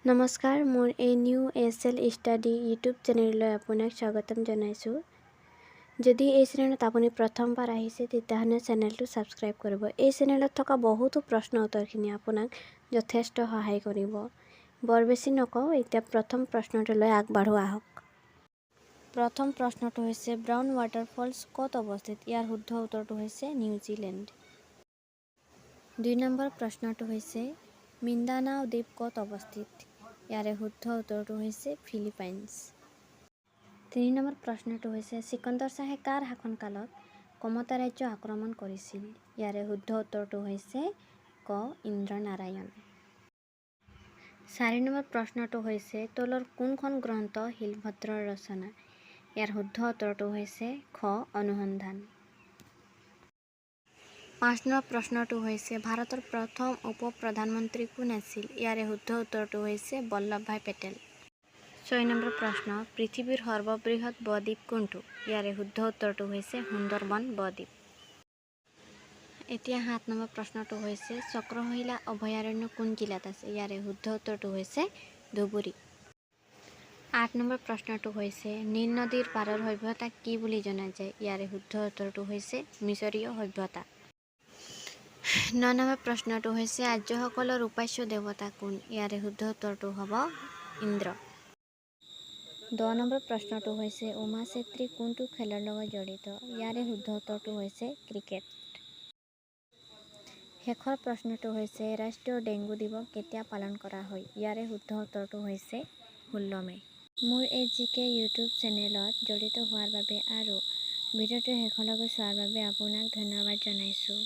নমস্কাৰ, মোৰ এই new S L study YouTube চেনেললৈ আপোনাক স্বাগতম জনাইছোঁ। যদি এই চেনেলত আপুনি প্ৰথমবাৰ আহিছে তেতিয়াহ'লে চেনেলটো ছাবস্ক্ৰাইব কৰিব। এই চেনেলত থকা বহুতো প্ৰশ্ন উত্তৰখিনি আপোনাক যথেষ্ট সহায় কৰিব। বৰ বেছি নকওঁ, এতিয়া প্ৰথম প্ৰশ্নটোলৈ আগবাঢ়ো আহক। প্ৰথম প্ৰশ্নটো হৈছে ব্ৰাউন ৱাটাৰফলছ ক'ত অৱস্থিত? ইয়াৰ শুদ্ধ উত্তৰটো হৈছে নিউজিলেণ্ড। ২ নম্বৰ প্ৰশ্নটো হৈছে মিণ্ডানাও দ্বীপ ক'ত অৱস্থিত? ইয়াৰে শুদ্ধ উত্তৰটো হৈছে ফিলিপাইনছ। ৩ নম্বৰ প্ৰশ্নটো হৈছে চিকন্দৰ শ্বাহে কাৰ শাসনকালত কমতা ৰাজ্য আক্ৰমণ কৰিছিল? ইয়াৰে শুদ্ধ উত্তৰটো হৈছে ক ইন্দ্ৰনাৰায়ণ। ৪ নম্বৰ প্ৰশ্নটো হৈছে তলৰ কোনখন গ্ৰন্থ শিলভদ্ৰৰ ৰচনা? ইয়াৰ শুদ্ধ উত্তৰটো হৈছে খ অনুসন্ধান। ৫ নম্বৰ প্ৰশ্নটো হৈছে ভাৰতৰ প্ৰথম উপ প্ৰধানমন্ত্ৰী কোন আছিল? ইয়াৰে শুদ্ধ উত্তৰটো হৈছে বল্লভভাই পেটেল। ৬ নম্বৰ প্ৰশ্ন পৃথিৱীৰ সৰ্ববৃহৎ ব-দ্বীপ কোনটো? ইয়াৰে শুদ্ধ উত্তৰটো হৈছে সুন্দৰবন ব-দ্বীপ। এতিয়া ৭ নম্বৰ প্ৰশ্নটো হৈছে চক্ৰশিলা অভয়াৰণ্য কোন জিলাত আছে? ইয়াৰে শুদ্ধ উত্তৰটো হৈছে ধুবুৰী। ৮ নম্বৰ প্ৰশ্নটো হৈছে নীল নদীৰ পাৰৰ সভ্যতাক কি বুলি জনা যায়? ইয়াৰে শুদ্ধ উত্তৰটো হৈছে মিছৰীয় সভ্যতা। ৯ নম্বৰ প্ৰশ্নটো হৈছে আৰ্যসকলৰ উপাস্য দেৱতা কোন? ইয়াৰে শুদ্ধ উত্তৰটো হ'ব ইন্দ্ৰ। ১০ নম্বৰ প্ৰশ্নটো হৈছে উমা চেত্ৰী কোনটো খেলৰ লগত জড়িত? ইয়াৰে শুদ্ধ উত্তৰটো হৈছে ক্ৰিকেট। শেষৰ প্ৰশ্নটো হৈছে ৰাষ্ট্ৰীয় ডেংগু দিৱস কেতিয়া পালন কৰা হয়? ইয়াৰে শুদ্ধ উত্তৰটো হৈছে ১৬ মে'। মোৰ এই জিকে ইউটিউব চেনেলত জড়িত হোৱাৰ বাবে আৰু ভিডিঅ'টো শেষলৈকে চোৱাৰ বাবে আপোনাক ধন্যবাদ জনাইছোঁ।